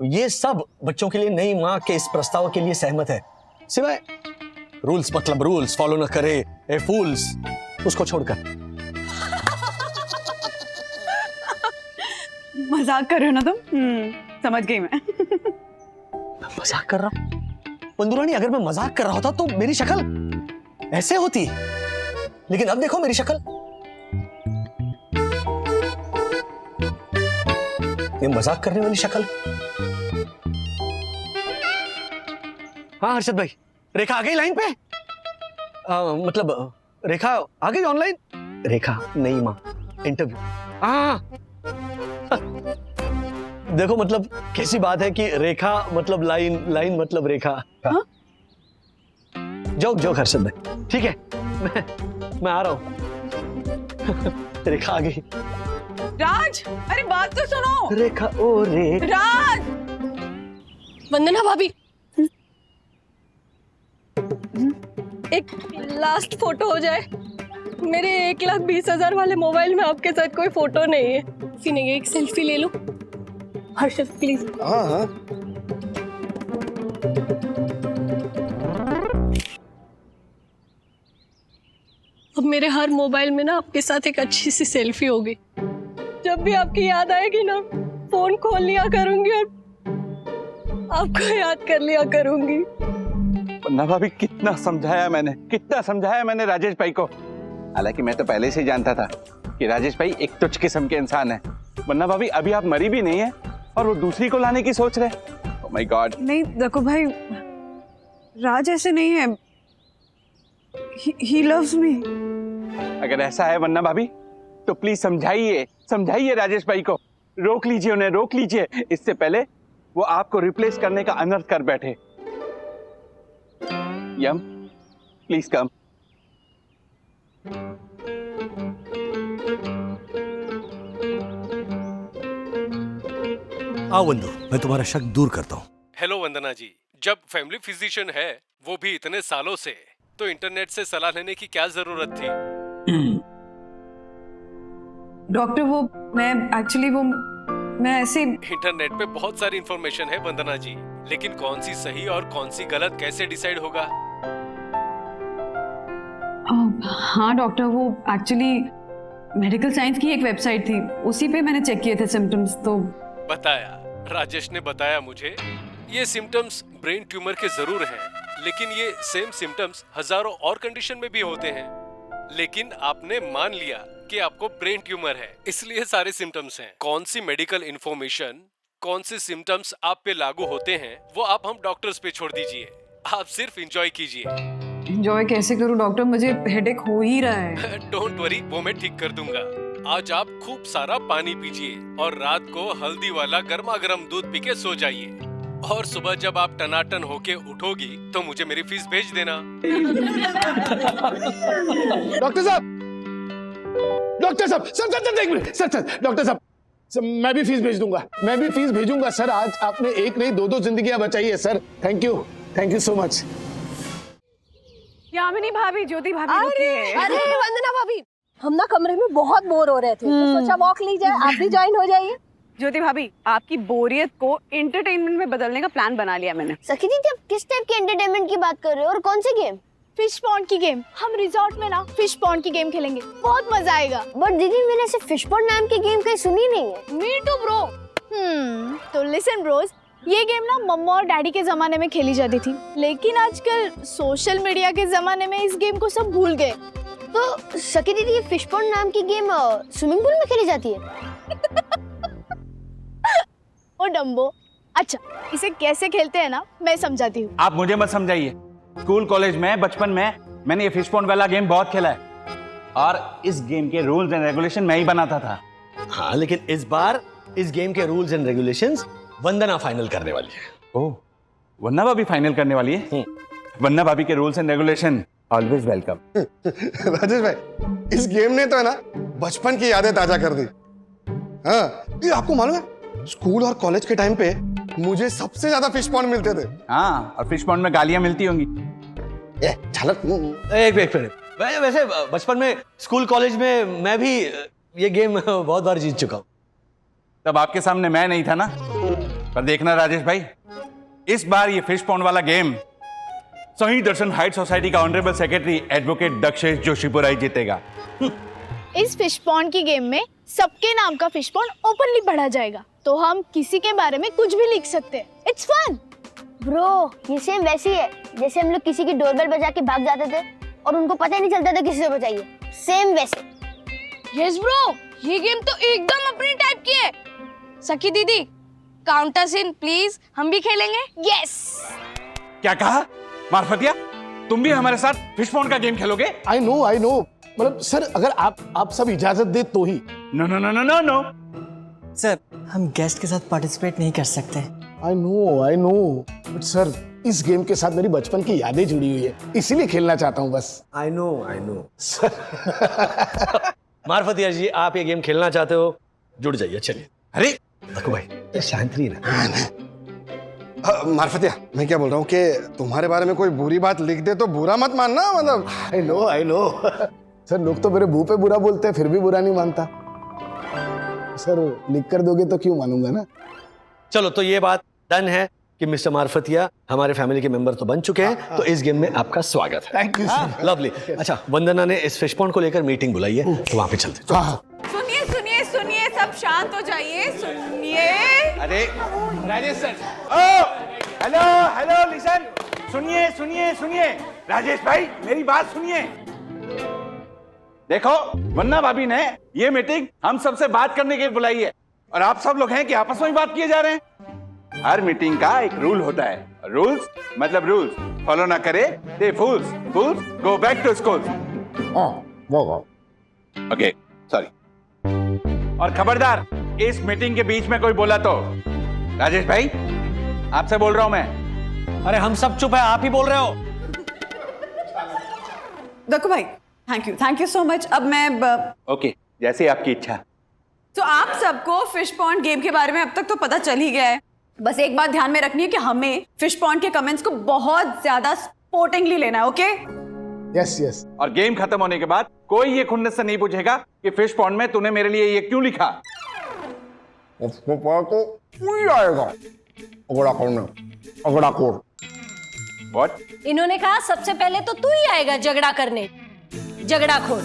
ये सब बच्चों के लिए नई माँ के इस प्रस्ताव के लिए सहमत है। सिवाय रूल्स, मतलब रूल्स फॉलो न करे ए फूल्स, उसको छोड़कर। मजाक कर रहे हो ना तुम? समझ गई मैं। मजाक कर रहा हूँ बंदुरानी? अगर मैं मजाक कर रहा होता तो मेरी शक्ल ऐसे होती, लेकिन अब देखो मेरी शक्ल, ये मजाक करने वाली शक्ल। हाँ हर्षद भाई, रेखा आ गई लाइन पे? मतलब रेखा आ गई ऑनलाइन? रेखा नई माँ, इंटरव्यू। हाँ देखो, मतलब कैसी बात है कि रेखा मतलब लाइन, लाइन मतलब रेखा। हाँ? जोक जोक हर्षद भाई, ठीक है, मैं आ रहा हूँ। रेखा आ गई। राज, अरे बात तो सुनो। रेखा, ओ रे राज, वंदना भाभी, एक लास्ट फोटो हो जाए। मेरे 1,20,000 वाले मोबाइल में आपके साथ कोई फोटो नहीं है। किसी ने एक सेल्फी ले लो। हर्षद प्लीज। हाँ हाँ, अब मेरे हर मोबाइल में ना आपके साथ एक अच्छी सी सेल्फी होगी। जब भी आपकी याद आएगी ना, फोन खोल लिया करूंगी और आपको याद कर लिया करूंगी। वंदना भाभी, कितना समझाया मैंने राजेश भाई को। हालांकि मैं तो पहले से ही जानता था कि राजेश भाई एक तुच्छ किस्म के इंसान है। वंदना भाभी, अभी आप मरी भी नहीं है और वो दूसरी को लाने की सोच रहे। Oh my God. नहीं देखो भाई, राज ऐसे नहीं है। He loves me. अगर ऐसा है वंदना भाभी, तो प्लीज समझाइए राजेश भाई को। रोक लीजिए उन्हें, रोक लीजिए, इससे पहले वो आपको रिप्लेस करने का अनर्थ कर बैठे। यम, प्लीज कम। आओ वंदु, मैं तुम्हारा शक दूर करता हूँ। हेलो वंदना जी, जब फैमिली फिजिशियन है, वो भी इतने सालों से, तो इंटरनेट से सलाह लेने की क्या जरूरत थी? डॉक्टर, वो मैं ऐसे। इंटरनेट पे बहुत सारी इंफॉर्मेशन है वंदना जी, लेकिन कौन सी सही और कौन सी गलत कैसे डिसाइड होगा? हाँ डॉक्टर, वो एक्चुअली मेडिकल साइंस की एक वेबसाइट थी, उसी पे मैंने चेक किए थे सिम्टम्स। तो बताया, राजेश ने बताया मुझे, ये सिम्टम्स ब्रेन ट्यूमर के जरूर हैं, लेकिन ये सेम सिम्टम्स हजारों और कंडीशन में भी होते हैं। लेकिन आपने मान लिया कि आपको ब्रेन ट्यूमर है, इसलिए सारे सिम्टम्स हैं। कौन सी मेडिकल इंफॉर्मेशन, कौन से सिम्टम्स आप पे लागू होते हैं, वो आप हम डॉक्टर्स पे छोड़ दीजिए। आप सिर्फ एंजॉय कीजिए। एंजॉय कैसे करूँ डॉक्टर, मुझे हेडेक हो ही रहा है। डोंट वरी, वो मैं ठीक कर दूंगा। आज आप खूब सारा पानी पीजिए और रात को हल्दी वाला गर्मा गर्म दूध पी के सो जाइए। और सुबह जब आप टनाटन होके उठोगी तो मुझे मेरी फीस भेज देना। डॉक्टर साहब, सर एक मिनट, सर डॉक्टर साहब, मैं भी फीस भेज दूंगा सर। आज आपने एक नहीं दो जिंदगियां बचाई है sir. Thank you so much. Yamini भाभी, ज्योति भाभी रुकिए। अरे वंदना भाभी, हम ना कमरे में बहुत बोर हो रहे थे, तो सोचा वॉक ली जाए, आप भी ज्वाइन हो जाइए। ज्योति भाभी, आपकी बोरियत को एंटरटेनमेंट में बदलने का प्लान बना लिया मैंने। सखी दीदी, आप किस टाइप के एंटरटेनमेंट की बात कर रहे हो और कौन सी गेम? फिश पॉन्ड की गेम। हम रिजॉर्ट में ना फिश पॉन्ड की गेम खेलेंगे, बहुत मजा आएगा। बट दीदी, मैंने ऐसे फिश पॉन्ड नाम की गेम कहीं सुनी नहीं है। Me too bro. तो लिसन ब्रोस, ये गेम ना मम्मा और डैडी के जमाने में खेली जाती थी, लेकिन आजकल सोशल मीडिया के जमाने में इस गेम को सब भूल गए। तो सखी दीदी, ये फिश पॉन्ड नाम की गेम स्विमिंग पूल में खेली जाती है? ओ डम्बो, अच्छा इसे कैसे खेलते हैं ना, मैं समझाती हूँ। आप मुझे मत समझाइए। स्कूल कॉलेज में बचपन में मैंने ये फिश पॉन्ड वाला गेम बहुत खेला है, और इस गेम के रूल्स एंड रेगुलेशन मैं ही बनाता था। हाँ, लेकिन इस बार इस गेम के rules and regulations Vandana final करने वाली है। ओह, वन्ना भाभी फाइनल करने वाली है? वन्ना भाभी के rules and regulation always welcome. Rajesh भाई, इस गेम ने तो है ना बचपन की यादें ताजा कर दी। हाँ, ये आपको मालूम है, स्कूल और कॉलेज के टाइम पे मुझे सबसे ज्यादा फिश पॉन्ड मिलते थे। हाँ, और फिश पॉन्ड में गालियां मिलती होंगी। एक मिनट, वैसे बचपन में स्कूल कॉलेज में मैं भी ये गेम बहुत बार जीत चुका हूँ। तब आपके सामने मैं नहीं था ना। पर देखना राजेश भाई, इस बार ये फिश पॉन्ड वाला गेम सही दर्शन हाइट सोसाइटी का honourable secretary advocate Dakshesh Joshipura ही जीतेगा। इस फिश पॉन्ड की गेम में सबके नाम का फिश पॉन्ड ओपनली पढ़ा जाएगा, तो हम किसी के बारे में कुछ भी लिख सकते हैं। It's fun. ब्रो, ये सेम वैसी है जैसे हम लोग किसी की डोरबेल बजा के भाग जाते थे और उनको पता ही नहीं चलता था किसी से बचाइए। सेम वैसे। यस ब्रो, ये गेम तो एकदम अपनी टाइप की है। सखी दीदी, काउंट अस इन प्लीज, हम भी खेलेंगे। यस। क्या कहा मार्फतिया, तुम भी हमारे साथ फिश पॉन्ड का गेम खेलोगे? आई नो, मतलब सर, अगर आप सब इजाजत दे तो ही। नो। सर, हम गेस्ट के साथ पार्टिसिपेट नहीं कर सकते। आई नो, बट सर, इस गेम के साथ मेरी बचपन की यादें जुड़ी हुई है, इसीलिए खेलना चाहता हूँ बस। आई नो मार्फतिया जी, आप ये गेम खेलना चाहते हो, जुड़ जाइए। चलिए। अरे देखो भाई, शांत रहिए ना। मार्फतिया, मैं क्या बोल रहा हूँ कि तुम्हारे बारे में कोई बुरी बात लिख दे तो बुरा मत मानना। मतलब आई नो सर, लोग तो मेरे मुंह पे बुरा बोलते हैं, फिर भी बुरा नहीं मानता। सर, लिख कर दोगे तो क्यों मानूंगा ना। चलो, तो ये बात डन है कि मिस्टर मार्फतिया हमारे फैमिली के मेंबर तो बन चुके हैं। तो इस गेम में आपका स्वागत है। Thank you sir. लवली। अच्छा, वंदना ने इस फिश पॉन्ड को लेकर मीटिंग बुलाई है, तो वहां पे चलते हैं। सुनिए, सब शांत हो जाइए। सुनिए। अरे राजेश सर, हेलो लिसन, सुनिए राजेश भाई, मेरी बात सुनिए। देखो, वन्ना भाभी ने ये मीटिंग हम सबसे बात करने के लिए बुलाई है, और आप सब लोग हैं कि आपस में ही बात किए जा रहे हैं। हर मीटिंग का एक रूल होता है, रूल्स मतलब रूल्स, फॉलो ना करे they fools go back to school. Okay, sorry. और खबरदार, इस मीटिंग के बीच में कोई बोला तो, राजेश भाई आपसे बोल रहा हूं मैं। अरे हम सब चुप है, आप ही बोल रहे हो। देखो भाई, थैंक यू सो मच। अब मैं ओके, जैसे आपकी इच्छा। तो आप सबको फिश पॉन्ड गेम के बारे में अब तक तो पता चल ही गया है। बस एक बात ध्यान में रखनी है कि हमें फिश पॉन्ड के कमेंट्स को बहुत ज्यादा स्पोर्टिंगली लेना है, ओके? यस। और गेम खत्म होने के बाद कोई ये खुन्नस से नहीं पूछेगा कि फिश पॉन्ड में तूने मेरे लिए ये क्यों लिखा। इन्होंने कहा सबसे पहले तो तू ही आएगा झगड़ा करने। झगड़ाखोर।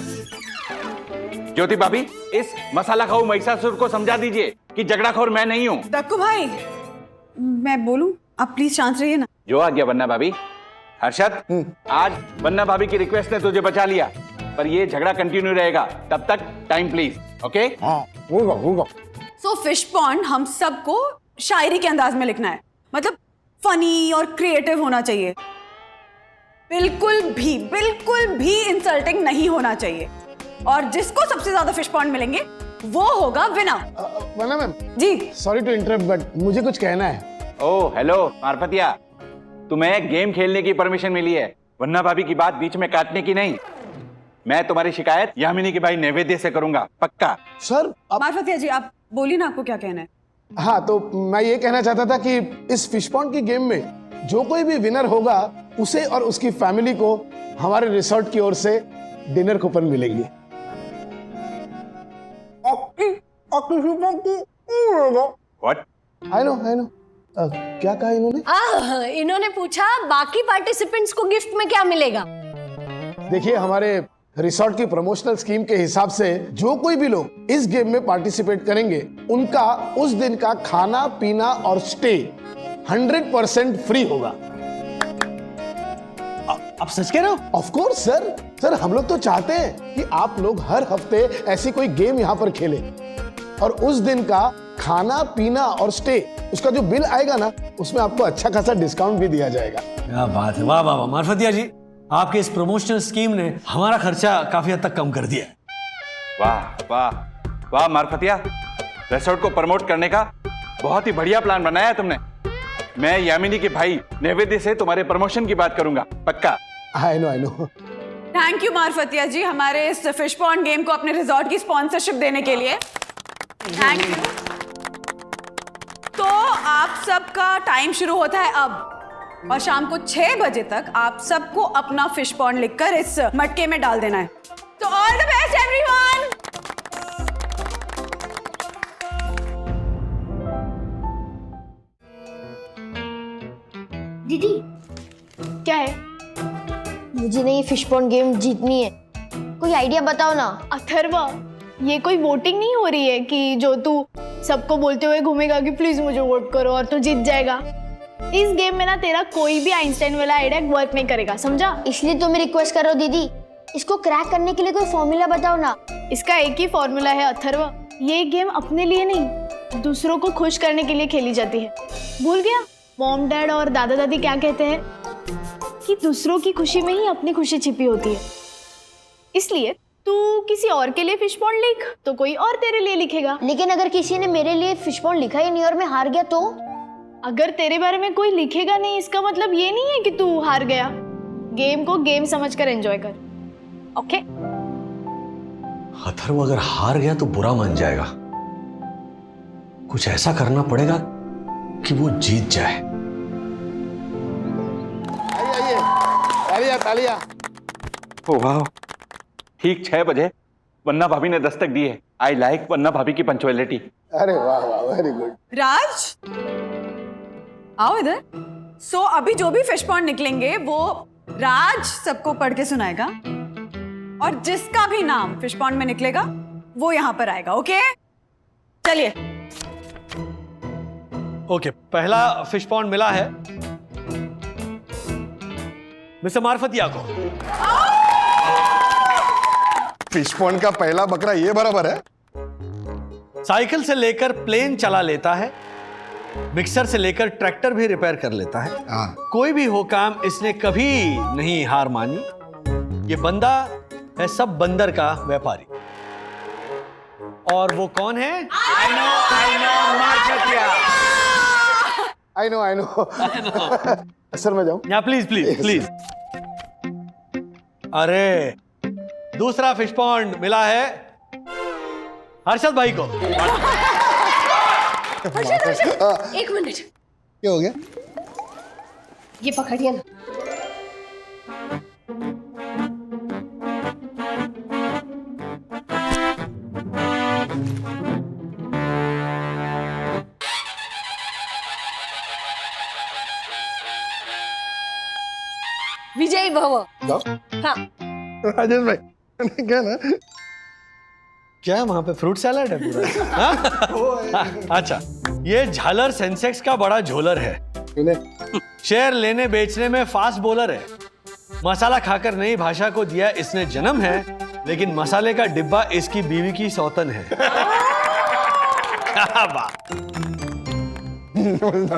ज्योति भाभी, इस मसाला खाऊ महिषासुर को समझा दीजिए कि झगड़ाखोर मैं नहीं हूँ। डक्कू भाई, मैं बोलूं? आप प्लीज शांत रहिए ना। जो आ गया वन्ना भाभी। हर्षद, आज वन्ना भाभी की रिक्वेस्ट ने तुझे बचा लिया, पर ये झगड़ा कंटिन्यू रहेगा तब तक time please. Okay? So fish pond हम सबको शायरी के अंदाज में लिखना है, मतलब फनी और क्रिएटिव होना चाहिए, बिल्कुल भी इंसल्टिंग नहीं होना चाहिए, और जिसको सबसे ज्यादा फिश पॉन्ड मिलेंगे वो होगा विनर। वरना ma'am ji sorry to interrupt but मुझे कुछ कहना है। ओह हेलो मारफतिया, तुम्हें गेम खेलने की परमिशन मिली है, वन्ना भाभी की बात बीच में काटने की नहीं। मैं तुम्हारी शिकायत यामिनी के भाई नैवेद्य से करूंगा, पक्का। सर मारफतिया जी, आप बोलिए ना, आपको क्या कहना है? हाँ, तो मैं ये कहना चाहता था कि इस फिश पॉन्ड की गेम में जो कोई भी विनर होगा उसे और उसकी फैमिली को हमारे रिसोर्ट की ओर से डिनर कूपन मिलेंगे। What? आई नो क्या कहा इन्होंने? इन्होंने पूछा बाकी पार्टिसिपेंट्स को गिफ्ट में क्या मिलेगा। देखिए, हमारे रिसोर्ट की प्रमोशनल स्कीम के हिसाब से जो कोई भी लोग इस गेम में पार्टिसिपेट करेंगे उनका उस दिन का खाना पीना और स्टे 100% फ्री होगा। आप सच कह रहे हो? ऑफ कोर्स सर हम लोग तो चाहते हैं कि आप लोग हर हफ्ते ऐसी कोई गेम यहाँ पर खेलें और उस दिन का खाना पीना और स्टे, उसका जो बिल आएगा ना, उसमें आपको अच्छा खासा डिस्काउंट भी दिया जाएगा। क्या बात है, वाह वाह वाह मारफतिया जी, आपके इस प्रमोशनल स्कीम ने हमारा खर्चा काफी हद तक कम कर दिया। वाह वाह वाह मारफतिया, रिसोर्ट को प्रमोट करने का बहुत ही बढ़िया प्लान बनाया है तुमने। मैं यामिनी के भाई नैवेद्य से तुम्हारे प्रमोशन की बात करूंगा, पक्का। I know. थैंक यू मारफतिया जी, हमारे इस फिश पॉन्ड गेम को अपने रिजॉर्ट की स्पॉन्सरशिप देने के लिए। Thank you. तो आप सबका टाइम शुरू होता है अब, और शाम को 6 बजे तक आप सबको अपना फिश पॉन्ड लिखकर इस मटके में डाल देना है। तो ऑल द बेस्ट एवरीवन। दीदी, क्या है? मुझे नहीं फिश पॉन्ड गेम जीतनी है, कोई आइडिया बताओ ना। अथर्वा, ये कोई वोटिंग नहीं हो रही है कि जो तू सबको बोलते हुए घूमेगा कि प्लीज मुझे वोट करो और तू जीत जाएगा। इस गेम में ना तेरा कोई भी आइंस्टाइन वाला आइडिया वर्क नहीं करेगा, समझा? इसलिए तो मैं रिक्वेस्ट कर रहा हूँ दीदी, इसको क्रैक करने के लिए कोई फॉर्मूला बताओ ना। इसका एक ही फॉर्मूला है अथर्वा, ये गेम अपने लिए नहीं दूसरों को खुश करने के लिए खेली जाती है। भूल गया मॉम डैड और दादा दादी क्या कहते हैं कि दूसरों की खुशी में ही अपनी खुशी छिपी होती है। इसलिए तू किसी और के लिए फिश पॉन्ड लिख तो कोई और तेरे लिए लिखेगा। लेकिन अगर किसी ने मेरे लिए फिश पॉन्ड लिखा ही नहीं और मैं हार गया तो? अगर तेरे बारे में कोई लिखेगा नहीं इसका मतलब ये नहीं है कि तू हार गया। गेम को गेम समझकर एंजॉय कर, ओके? अथर्व अगर हार गया तो बुरा मान जाएगा, कुछ ऐसा करना पड़ेगा कि वो जीत जाए। आइए, तालियां। ओ वाह, ठीक 6 बजे वन्ना भाभी ने दस्तक दी है। आई लाइक वन्ना भाभी की पंक्चुअलिटी। अरे वाह, वेरी गुड। राज, आओ इधर। सो अभी जो भी फिश पॉन्ड निकलेंगे वो राज सबको पढ़ के सुनाएगा, और जिसका भी नाम फिश पॉन्ड में निकलेगा वो यहाँ पर आएगा, ओके? चलिए। ओके, पहला फिश पॉन्ड मिला है मिस्टर मारफतिया को। फिश पॉन्ड का पहला बकरा ये बराबर है। साइकिल से लेकर प्लेन चला लेता है, मिक्सर से लेकर ट्रैक्टर भी रिपेयर कर लेता है। कोई भी हो काम इसने कभी नहीं हार मानी। ये बंदा है सब बंदर का व्यापारी। और वो कौन है? I know Marfatia. I know sir, मैं जाऊं? यहाँ प्लीज प्लीज प्लीज। अरे दूसरा फिश पॉन्ड मिला है हर्षद भाई को। हर्षद, एक मिनट, क्या हो गया? ये पकड़िए ना। विजय भव। हाँ, राजेश भाई, क्या ना क्या वहां पे फ्रूट सैलड है पूरा? हाँ? अच्छा, ये झालर सेंसेक्स का बड़ा झोलर है, शेयर लेने बेचने में फास्ट बॉलर है, मसाला खाकर नई भाषा को दिया इसने जन्म है, लेकिन मसाले का डिब्बा इसकी बीवी की सौतन है।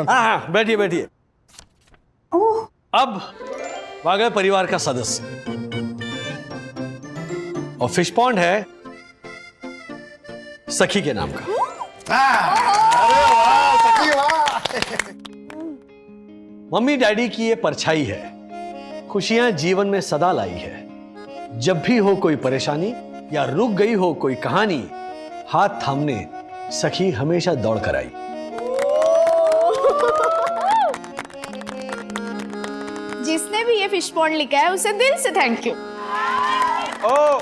हाँ, बैठिए बैठिए। अब वागड़ परिवार का सदस्य और फिश पॉन्ड है सखी के नाम का। अरे वाह सखी वाह। मम्मी डैडी की ये परछाई है, खुशियां जीवन में सदा लाई है। जब भी हो कोई परेशानी या रुक गई हो कोई कहानी, हाथ थामने सखी हमेशा दौड़ कर आई। जिसने भी ये फिश पॉन्ड लिखा है उसे दिल से thank you. Oh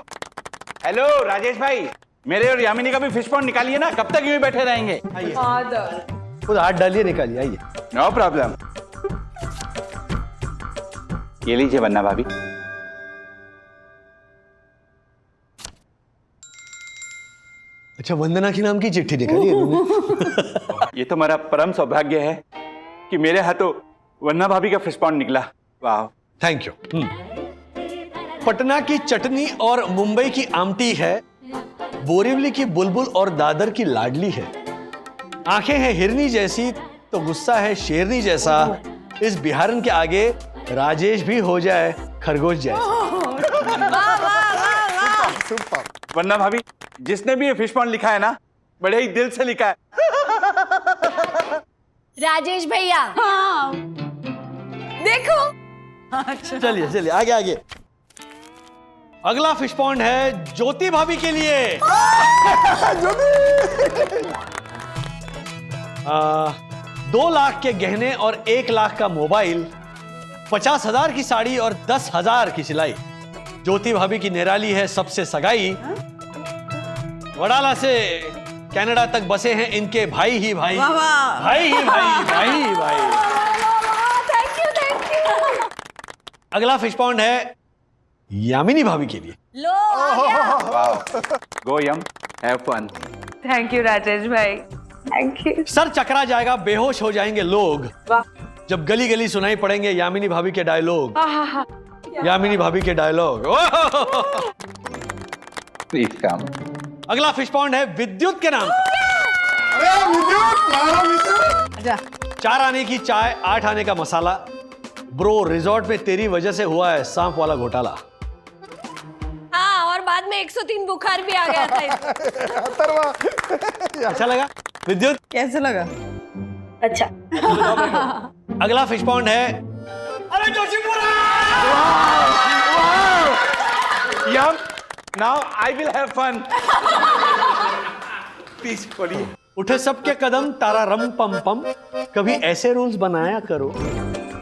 hello Rajesh भाई, मेरे और यामिनी का भी फिश पॉन्ड निकालिए ना, कब तक यूं ही बैठे रहेंगे? खुद हाथ डालिए, निकालिए, आइए। No problem. ये लीजिए वन्ना भाभी। अच्छा, वंदना के नाम की चिट्ठी निकाली है तुमने? ये तो मेरा परम सौभाग्य है कि मेरे हाथों वन्ना भाभी का फिश पॉन्ड निकला। वाह, थैंक यू। पटना की चटनी और मुंबई की आमटी है, बोरीवली की बुलबुल और दादर की लाडली है। आंखें हैं हिरनी जैसी तो गुस्सा है शेरनी जैसा, इस बिहारन के आगे राजेश भी हो जाए खरगोश जैसा। वन्ना भाभी, जिसने भी ये फिश पॉन्ड लिखा है ना, बड़े ही दिल से लिखा है। राजेश भैया। हाँ देखो। चलिए चलिए आगे आगे। अगला फिश पॉन्ड है ज्योति भाभी के लिए। 2 लाख के गहने और 1 लाख का मोबाइल, 50,000 की साड़ी और 10,000 की सिलाई। ज्योति भाभी की निराली है सबसे सगाई। वडाला से कनाडा तक बसे हैं इनके भाई ही भाई, भाई ही भाई, भाई ही भाई। Thank you thank you. अगला फिश पॉन्ड है यामिनी भाभी के लिए। लो आ गया। Go yum, have fun. Thank you Rajesh भाई, थैंक यू। सर चकरा जाएगा, बेहोश हो जाएंगे लोग जब गली गली सुनाई पड़ेंगे यामिनी भाभी के डायलॉग। यामिनी भाभी के डायलॉग। Please come. अगला फिश पॉन्ड है विद्युत के नाम का। 4 आने की चाय, 8 आने का मसाला। ब्रो, रिजॉर्ट में तेरी वजह से हुआ है सांप वाला घोटाला। हाँ, और बाद में 103 बुखार भी आ गया था। अच्छा लगा विद्युत? कैसे लगा? अच्छा। अगला फिश पॉन्ड है अरे Joshipura. Yum, now I will have fun. Please बोलिए। उठे सबके कदम तारा रम पम पम, कभी ऐसे रूल्स बनाया करो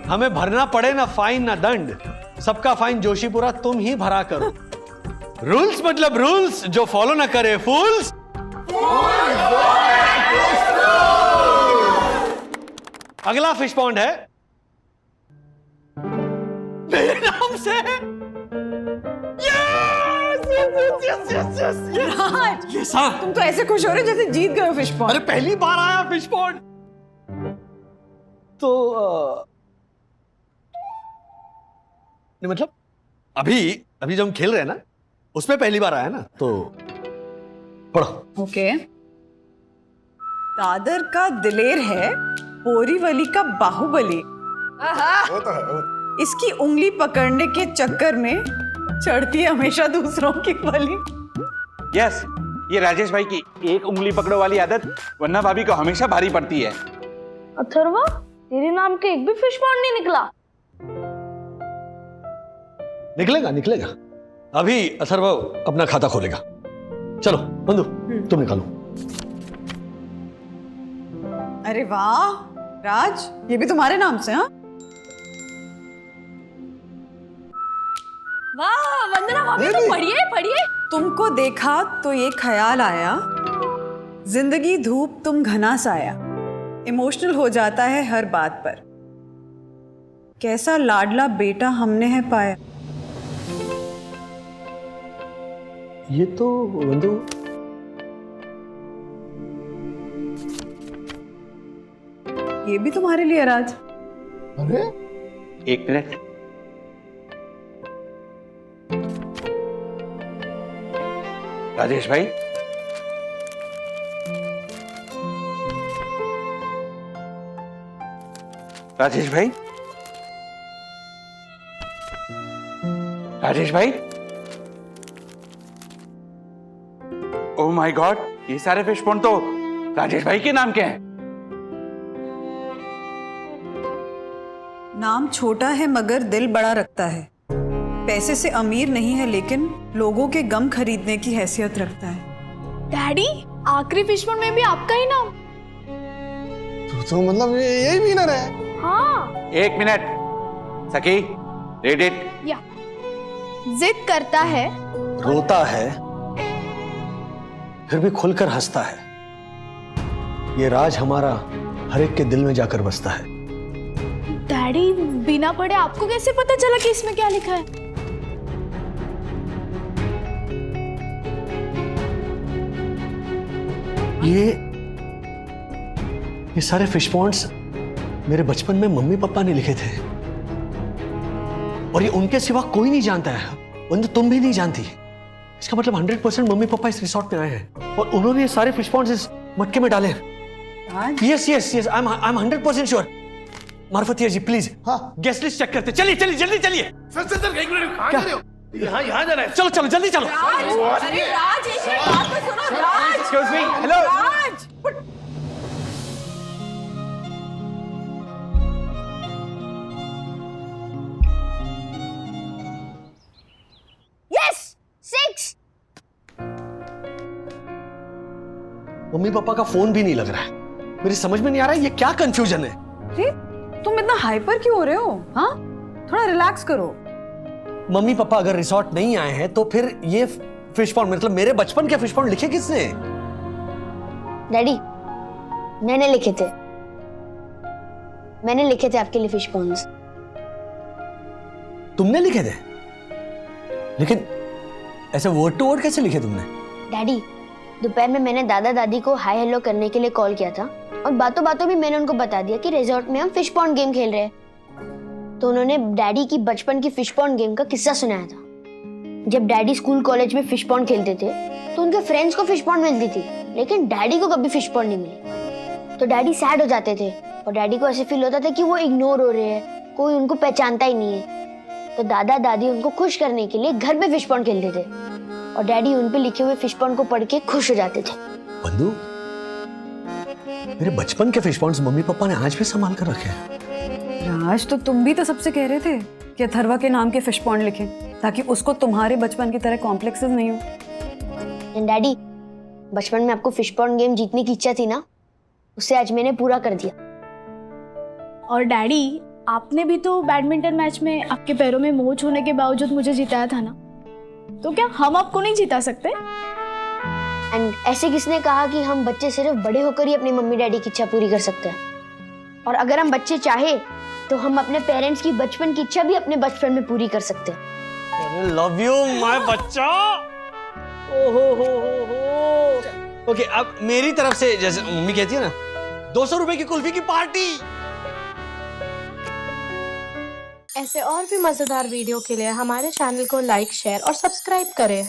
हमें भरना पड़े ना फाइन ना दंड, सबका फाइन जोशीपुरा तुम ही भरा करो। रूल्स मतलब रूल्स, जो फॉलो ना करे फूल्स। अगला फिश पॉन्ड है मेरे नाम से। राज, तुम तो ऐसे खुश हो रहे जैसे जीत गए हो फिश पॉन्ड। अरे पहली बार आया फिश पॉन्ड तो नहीं, मतलब अभी जब हम खेल रहे हैं ना, उसमें पहली बार आया ना, तो पढ़ो। ओके। दादर का दिलेर है, बोरीवली का बाहुबली। वो तो है। इसकी उंगली पकड़ने के चक्कर में चढ़ती है हमेशा दूसरों की बलि। यस, ये राजेश भाई की एक उंगली पकड़ो वाली आदत वन्ना भाभी को हमेशा भारी पड़ती है। अथर्वा, तेरे नाम के एक भी फिश पॉन्ड नहीं निकला। निकलेगा। अभी अथर्व अपना खाता खोलेगा। चलो बंधु, तुम निकालो। अरे वाह राज, ये भी तुम्हारे नाम से? हाँ, वाह वंदना भाभी, तो पढ़िए। तुमको देखा तो ये ख्याल आया, जिंदगी धूप तुम घना साया, इमोशनल हो जाता है हर बात पर, कैसा लाडला बेटा हमने है पाया। ये तो बंधु ये भी तुम्हारे लिए राज। अरे एक मिनट। राजेश भाई, राजेश भाई, राजेश भाई, ओह माय गॉड, ये सारे फिश पॉन्ड तो राजेश भाई के नाम के हैं। नाम छोटा है मगर दिल बड़ा रखता है। पैसे से अमीर नहीं है लेकिन लोगों के गम खरीदने की हैसियत रखता है। डैडी, आखिरी फिश पॉन्ड में भी आपका ही नाम? तो मतलब यही विनर है? हाँ। एक मिनट सखी, रीड इट। या जिद करता है, रोता है, फिर भी खुलकर हंसता है। ये राज हमारा हर एक के दिल में जाकर बसता है। डैडी बिना पढ़े आपको कैसे पता चला कि इसमें क्या लिखा है? ये सारे फिश पॉन्ड्स मेरे बचपन में मम्मी पापा ने लिखे थे और ये उनके सिवा कोई नहीं जानता है। बंधु, तुम भी नहीं जानती। इसका मतलब 100% मम्मी पापा इस रिसोर्ट में आए हैं और उन्होंने ये सारे फिश पॉन्ड्स इस मटके में डाले हैं। Yes yes yes, I am 100% sure. Marfatia ji please, हाँ, गेस्ट लिस्ट चेक करते। चलिए चलिए जल्दी चलिए। सर एक मिनट, कहाँ जा रहे हो? यहाँ जा रहे हैं। चलो चलो जल्दी चलो। अरे राज, एक बात तो सुनो राज। एक्सक्यूज मी, हेलो राज, यस 6। मम्मी पापा का फोन भी नहीं लग रहा है। मेरी समझ में नहीं आ रहा है ये क्या कंफ्यूजन है। अरे तुम इतना हाइपर क्यों हो रहे हो? हाँ, थोड़ा रिलैक्स करो। मम्मी पापा अगर रिसोर्ट नहीं आए हैं तो फिर ये फिश पॉन्ड, मतलब मेरे बचपन के फिश पॉन्ड लिखे किसने? डैडी, मैंने लिखे थे। मैंने लिखे थे आपके लिए फिश पॉन्ड्स। तुमने लिखे थे? लेकिन ऐसे वर्ड टू वर्ड कैसे लिखे तुमने? डैडी, दोपहर में मैंने दादा दादी को हाय हेलो करने के लिए कॉल किया था और बातों बातों में मैंने उनको बता दिया कि रिजॉर्ट में हम फिश पॉन्ड गेम खेल रहे हैं। तो उन्होंने डैडी की बचपन की फिश पॉन्ड गेम का किस्सा सुनाया था। जब डैडी स्कूल कॉलेज में फिश पॉन्ड खेलते थे तो उनके फ्रेंड्स को फिश पॉन्ड मिलती थी, लेकिन डैडी को कभी फिश पॉन्ड नहीं मिली। तो डैडी सैड हो जाते थे और डैडी को ऐसे फील होता था कि वो इग्नोर हो रहे हैं, कोई उनको पहचानता ही नहीं है। तो दादा दादी उनको खुश करने के लिए घर पे फिश पॉन्ड खेलते थे और डैडी उन पे लिखे हुए फिश पॉन्ड को पढ़ के खुश हो जाते थे। बंधु, मेरे बचपन के फिश पॉन्ड्स मम्मी पापा ने आज भी संभाल कर रखे हैं। राज, तो तुम भी तो सबसे कह रहे थे कि अथर्वा के नाम के फिश पॉन्ड लिखे ताकि उसको तुम्हारे बचपन की तरह कॉम्प्लेक्सेस नहीं हो। डैडी, बचपन में आपको फिश पॉन्ड गेम जीतने की इच्छा थी ना, उसे आज मैंने पूरा कर दिया। और डैडी, आपने भी तो बैडमिंटन मैच में आपके पैरों में मोच होने के बावजूद मुझे जिताया था ना, तो क्या हम आपको नहीं जिता सकते? एंड ऐसे किसने कहा कि हम बच्चे सिर्फ बड़े होकर ही अपनी मम्मी डैडी की इच्छा पूरी कर सकते हैं? और अगर हम बच्चे चाहे तो हम अपने पेरेंट्स की बचपन की इच्छा भी अपने बचपन में पूरी कर सकते हैं। लव यू माय बच्चा। ओके, अब मेरी तरफ से जैसे मम्मी कहती है ना, 200 रुपए की कुल्फी की पार्टी। ऐसे और भी मजेदार वीडियो के लिए हमारे चैनल को लाइक, शेयर और सब्सक्राइब करें।